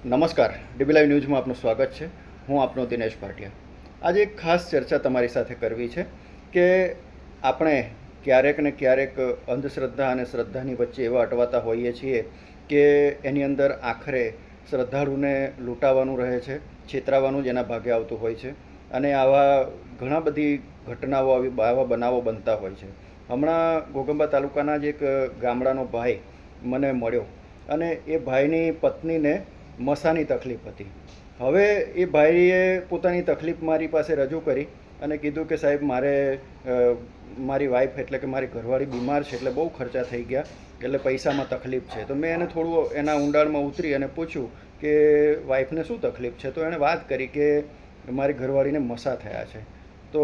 નમસ્કાર, dB live ન્યૂઝમાં આપનું સ્વાગત છે. હું આપનો દિનેશ ભાટિયા. આજે એક ખાસ ચર્ચા તમારી સાથે કરવી છે કે આપણે ક્યારેક ને ક્યારેક અંધશ્રદ્ધા અને શ્રદ્ધાની વચ્ચે એવા અટવાતા હોઈએ છીએ કે એની અંદર આખરે શ્રદ્ધાળુને લૂંટાવાનું રહે છે, છેતરાવાનું જ એના ભાગે આવતું હોય છે અને આવા ઘણા બધી ઘટનાઓ આવા બનાવો બનતા હોય છે. હમણાં ઘોગંબા તાલુકાના જ એક ગામડાનો ભાઈ મને મળ્યો અને એ ભાઈની પત્નીને મસાની તકલીફ હતી. હવે એ ભાઈએ પોતાની તકલીફ મારી પાસે રજૂ કરી અને કીધું કે સાહેબ મારી વાઈફ એટલે કે મારી ઘરવાળી બીમાર છે, એટલે બહુ ખર્ચા થઈ ગયા, એટલે પૈસામાં તકલીફ છે. તો મેં એને થોડું એના ઊંડાણમાં ઉતરી અને પૂછ્યું કે વાઈફને શું તકલીફ છે. તો એણે વાત કરી કે મારી ઘરવાળીને મસા થયા છે. તો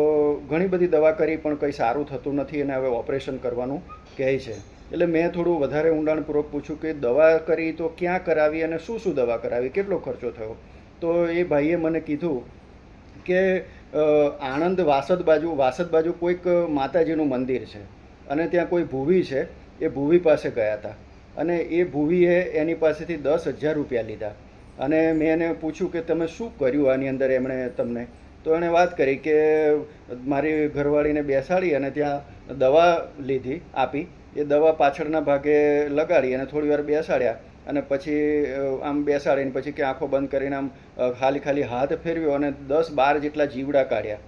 ઘણી બધી દવા કરી પણ કંઈ સારું થતું નથી અને હવે ઓપરેશન કરવાનું કહે છે. એટલે મેં થોડું વધારે ઊંડાણપૂર્વક પૂછ્યું કે દવા કરી તો ક્યાં કરાવી અને શું શું દવા કરાવી, કેટલો ખર્ચો થયો. તો એ ભાઈએ મને કીધું કે આણંદ વાસદ બાજુ કોઈક માતાજીનું મંદિર છે અને ત્યાં કોઈ ભૂવી છે, એ ભૂવી પાસે ગયા હતા અને એ ભૂવીએ એની પાસેથી 10,000 રૂપિયા લીધા. અને મેં એને પૂછ્યું કે તમે શું કર્યું આની અંદર એમણે તમને. તો એણે વાત કરી કે મારી ઘરવાળીને બેસાડી અને ત્યાં દવા આપી. એ દવા પાછળના ભાગે લગાડી અને થોડી વાર બેસાડ્યા અને પછી આમ બેસાડીને પછી કે આંખો બંધ કરીને આમ ખાલી હાથ ફેરવ્યો અને 10-12 જેટલા જીવડા કાઢ્યા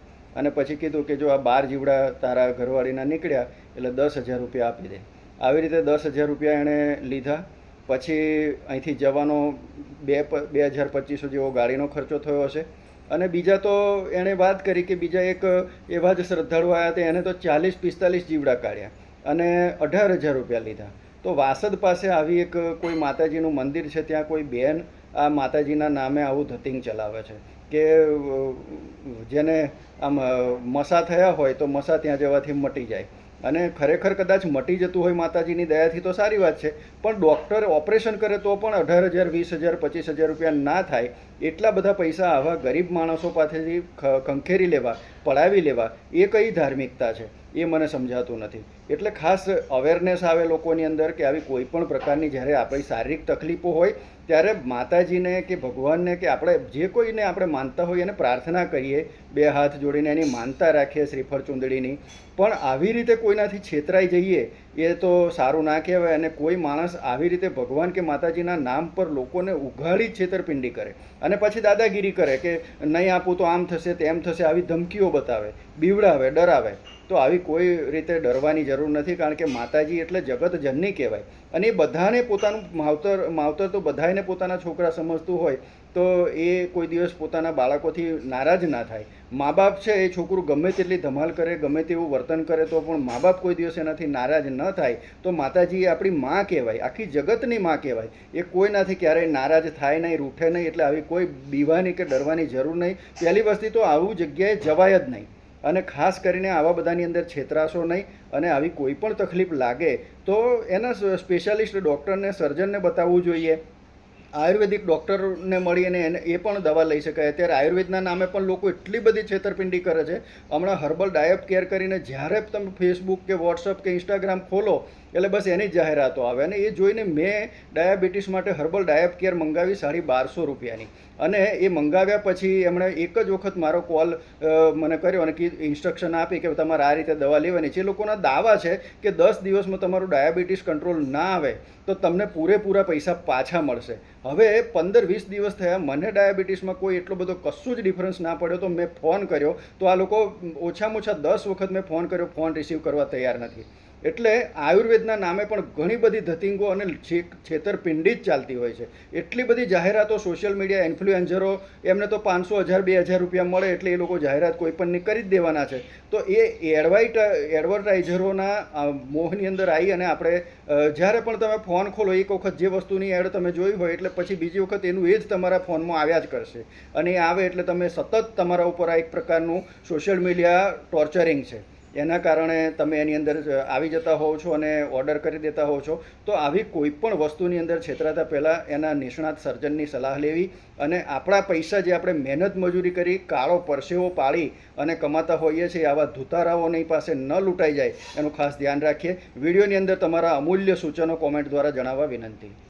અને પછી કીધું કે જો આ 12 જીવડા તારા ઘરવાળીના નીકળ્યા એટલે 10,000 રૂપિયા આપી દે. આવી રીતે 10,000 રૂપિયા એણે લીધા. પછી અહીંથી જવાનો 2,000-2,500 જેવો ગાડીનો ખર્ચો થયો હશે. અને બીજા તો એણે વાત કરી કે બીજા એક એવા જ શ્રદ્ધાળુ આવ્યા હતા, એને તો 40-45 જીવડા કાઢ્યા અને 18,000 રૂપિયા લીધા. તો વાસદ પાસે આવી એક કોઈ માતાજીનું મંદિર છે, ત્યાં કોઈ બેન આ માતાજીના નામે આવું ધતિંગ ચલાવે છે કે જેને આમ મસા થયા હોય તો મસા ત્યાં જવાથી મટી જાય. અને ખરેખર કદાચ મટી જતું હોય માતાજીની દયાથી તો સારી વાત છે, પણ ડૉક્ટર ઓપરેશન કરે તો પણ 18,000, 20,000, 25,000 રૂપિયા ના થાય. એટલા બધા પૈસા આવા ગરીબ માણસો પાસેથી ખંખેરી લેવા, પડાવી લેવા, એ કઈ ધાર્મિકતા છે એ મને સમજાતું નથી. એટલે ખાસ અવેરનેસ આવે લોકોની અંદર કે આવી કોઈ પણ પ્રકારની જ્યારે આપણી શારીરિક તકલીફો હોય ત્યારે માતાજીને કે ભગવાનને કે આપણે જે કોઈને આપણે માનતા હોઈએ એને પ્રાર્થના કરીએ, 2 હાથ જોડીને એની માનતા રાખીએ શ્રીફળ ચૂંદડીની. પણ આવી રીતે કોઈનાથી છેતરાઈ જઈએ એ તો સારું ના કહેવાય. અને કોઈ માણસ આવી રીતે ભગવાન કે માતાજીના નામ પર લોકોને ઉઘાડી છેતરપિંડી કરે અને પછી દાદાગીરી કરે કે નહીં આપું તો આમ થશે તેમ થશે, આવી ધમકીઓ બતાવે, બીવડાવે, ડરાવે. તો આવી કોઈ રીતે ડરવાની જરૂર નથી, કારણ કે માતાજી એટલે જગત જનની કહેવાય અને એ બધાને પોતાનું માવતર તો બધાને પોતાના છોકરા સમજતું હોય તો એ કોઈ દિવસ પોતાના બાળકોથી નારાજ ના થાય. મા બાપ છે, એ છોકરું ગમે તેટલી ધમાલ કરે, ગમે તેવું વર્તન કરે તો પણ મા બાપ કોઈ દિવસ એનાથી નારાજ ન થાય. તો માતાજી એ આપણી માં કહેવાય, આખી જગતની માં કહેવાય. એ કોઈનાથી ક્યારેય નારાજ થાય નહીં, રૂઠે નહીં. એટલે આવી કોઈ બીવાની કે ડરવાની જરૂર નહીં. પહેલી વસ્તુ તો આવું જગ્યાએ જવાય જ નહીં. અને ખાસ કરીને આવા બધાની અંદર છેતરાશો નહીં. અને આવી કોઈ પણ તકલીફ લાગે તો એના સ્પેશિયાલિસ્ટ ડૉક્ટરને, સર્જનને બતાવવું જોઈએ. આયુર્વેદિક ડૉક્ટરને મળીને એ પણ દવા લઈ શકાય. અત્યારે આયુર્વેદના નામે પણ લોકો એટલી બધી છેતરપિંડી કરે છે. હમણાં હર્બલ ડાયટ કેર કરીને જ્યારે તમે ફેસબુક કે વોટ્સઅપ કે ઇન્સ્ટાગ્રામ ખોલો એટલે બસ એની જ જાહેરાતો આવે. અને એ જોઈને મેં ડાયાબિટીસ માટે હર્બલ ડાયટ કેર મંગાવી 1250 રૂપિયાની. અને એ મંગાવ્યા પછી એમણે એક જ વખત મારો કોલ મને કર્યો અને ઇન્સ્ટ્રક્શન આપી કે તમારે આ રીતે દવા લેવાની છે. એ લોકોના દાવા છે કે 10 દિવસમાં તમારું ડાયાબિટીસ કંટ્રોલ ના આવે તો તમને પૂરેપૂરા પૈસા પાછા મળશે. હવે 15-20 દિવસ થયા, મને ડાયાબિટીસમાં કોઈ એટલો બધો કશું જ ડિફરન્સ ના પડ્યો. તો મેં ફોન કર્યો તો આ લોકો ઓછામાં ઓછા 10 વખત મેં ફોન કર્યો, ફોન રિસીવ કરવા તૈયાર નથી. એટલે આયુર્વેદના નામે પણ ઘણી બધી ધતિંગો અને છેતરપિંડી જ ચાલતી હોય છે. એટલી બધી જાહેરાતો સોશિયલ મીડિયા ઇન્ફ્લુએન્સરો, એમને તો 500, 1000, 2000 રૂપિયા મળે એટલે એ લોકો જાહેરાત કોઈ પણની કરી જ દેવાના છે. તો એ એડવર્ટાઇઝરોના મોહની અંદર આવી અને આપણે જ્યારે પણ તમે ફોન ખોલો એક વખત જે વસ્તુની એડ તમે જોઈ હોય એટલે પછી બીજી વખત એનું એ જ તમારા ફોનમાં આવ્યા જ કરશે. અને એ આવે એટલે તમે સતત તમારા ઉપર આ એક પ્રકારનું સોશિયલ મીડિયા ટોર્ચરિંગ છે. એના કારણે તમે એની અંદર આવી જતા હોવ છો અને ઓર્ડર કરી દેતા હોવ છો. તો આવી કોઈ પણ વસ્તુની અંદર છેતરાતા પહેલાં એના નિષ્ણાત સર્જનની સલાહ લેવી અને આપણા પૈસા જે આપણે મહેનત મજૂરી કરી, કાળો પરસેવો પાડી અને કમાતા હોઈએ છીએ, આવા ધુતારાઓની પાસે ન લૂંટાઈ જાય એનું ખાસ ધ્યાન રાખીએ. વિડીયોની અંદર તમારા અમૂલ્ય સૂચનો કોમેન્ટ દ્વારા જણાવવા વિનંતી.